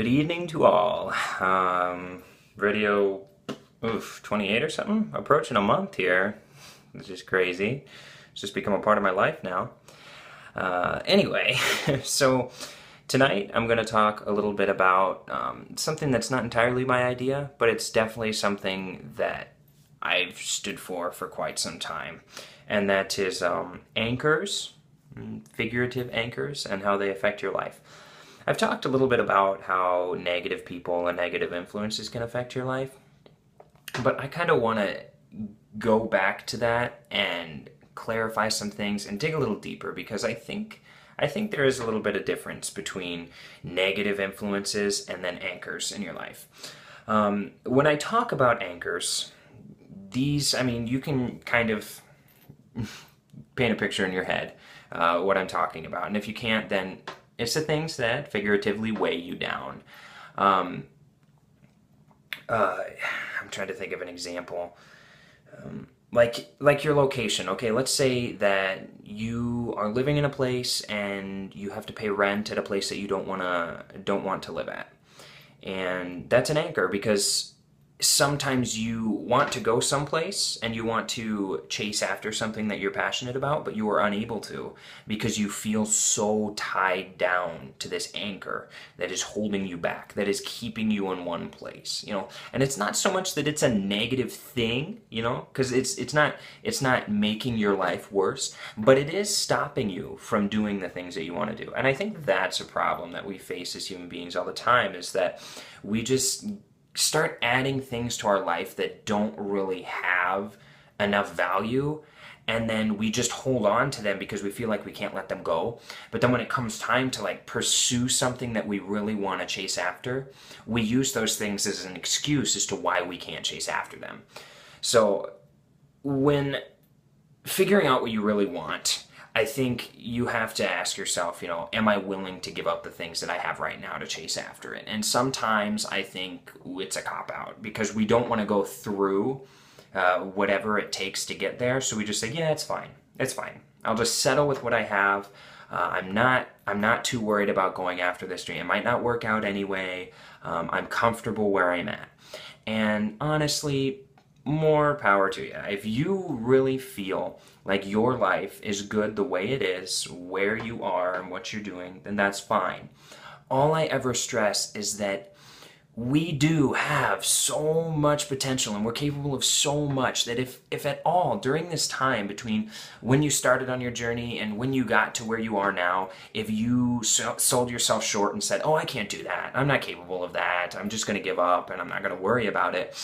Good evening to all. Radio 28 or something, approaching a month here. It's just crazy. It's just become a part of my life now. Anyway, so tonight I'm going to talk a little bit about something that's not entirely my idea, but it's definitely something that I've stood for quite some time. And that is anchors, figurative anchors, and how they affect your life. I've talked a little bit about how negative people and negative influences can affect your life, but I kind of want to go back to that and clarify some things and dig a little deeper because I think there is a little bit of difference between negative influences and then anchors in your life. When I talk about anchors, you can kind of paint a picture in your head what I'm talking about, and if you can't, then it's the things that figuratively weigh you down. I'm trying to think of an example. Like your location. Okay, let's say that you are living in a place and you have to pay rent at a place that you don't want to live at. And that's an anchor because sometimes you want to go someplace and you want to chase after something that you're passionate about, but you are unable to because you feel so tied down to this anchor that is holding you back, that is keeping you in one place, And it's not so much that it's a negative thing, because it's not making your life worse, but it is stopping you from doing the things that you want to do. And I think that's a problem that we face as human beings all the time, is that we just start adding things to our life that don't really have enough value, and then we just hold on to them because we feel like we can't let them go. But then when it comes time to pursue something that we really want to chase after, we use those things as an excuse as to why we can't chase after them. So when figuring out what you really want, I think you have to ask yourself, am I willing to give up the things that I have right now to chase after it? And sometimes I think it's a cop-out because we don't want to go through whatever it takes to get there. So we just say, yeah, it's fine. It's fine. I'll just settle with what I have. I'm not too worried about going after this dream. It might not work out anyway. I'm comfortable where I'm at. And honestly, more power to you. If you really feel like your life is good the way it is, where you are and what you're doing, then that's fine. All I ever stress is that we do have so much potential and we're capable of so much that if at all during this time between when you started on your journey and when you got to where you are now, if you sold yourself short and said, oh, I can't do that, I'm not capable of that, I'm just going to give up and I'm not going to worry about it,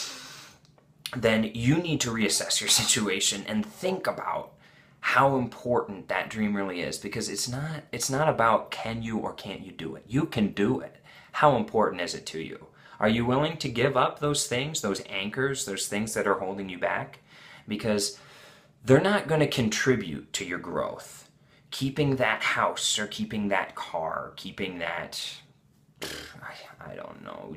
then you need to reassess your situation and think about how important that dream really is, because it's not about can you or can't you do it. You can do it. How important is it to you? Are you willing to give up those things, those anchors, those things that are holding you back? Because they're not going to contribute to your growth. Keeping that house or keeping that car, keeping that, I don't know.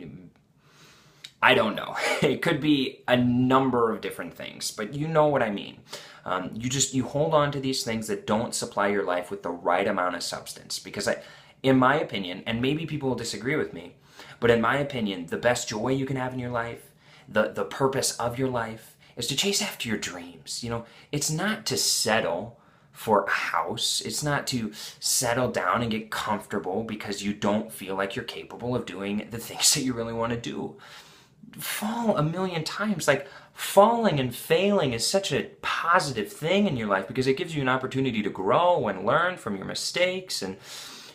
It could be a number of different things, but you know what I mean. You hold on to these things that don't supply your life with the right amount of substance. Because in my opinion, and maybe people will disagree with me, but in my opinion, the best joy you can have in your life, the purpose of your life, is to chase after your dreams. It's not to settle for a house. It's not to settle down and get comfortable because you don't feel like you're capable of doing the things that you really want to do. Fall a million times. Falling and failing is such a positive thing in your life because it gives you an opportunity to grow and learn from your mistakes and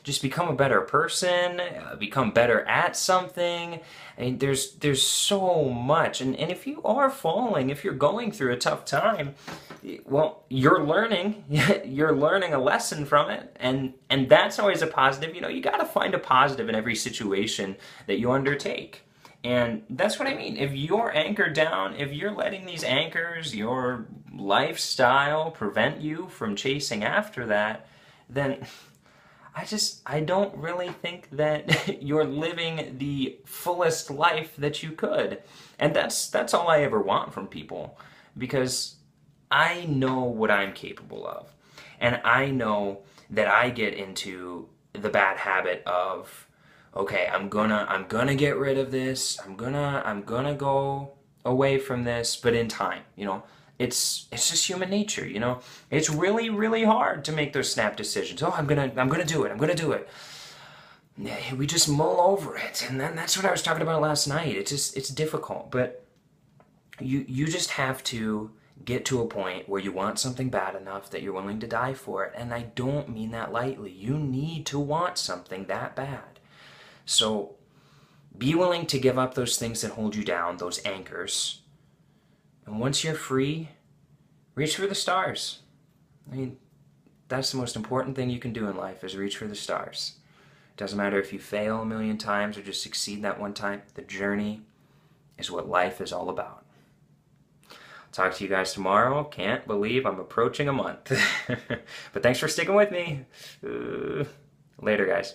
just become a better person, become better at something. There's so much. And if you are falling, if you're going through a tough time, well, you're learning. You're learning a lesson from it. And that's always a positive. You got to find a positive in every situation that you undertake. And that's what I mean. If you're anchored down, if you're letting these anchors, your lifestyle, prevent you from chasing after that, then I don't really think that you're living the fullest life that you could. And that's all I ever want from people, because I know what I'm capable of. And I know that I get into the bad habit of okay, I'm gonna get rid of this. I'm gonna go away from this, but in time, it's just human nature, It's really, really hard to make those snap decisions. Oh, I'm gonna do it. I'm gonna do it. We just mull over it, and then that's what I was talking about last night. It's difficult, but you just have to get to a point where you want something bad enough that you're willing to die for it. And I don't mean that lightly. You need to want something that bad. So be willing to give up those things that hold you down, those anchors. And once you're free, reach for the stars. I mean, that's the most important thing you can do in life, is reach for the stars. It doesn't matter if you fail a million times or just succeed that one time. The journey is what life is all about. Talk to you guys tomorrow. Can't believe I'm approaching a month. But thanks for sticking with me. Later, guys.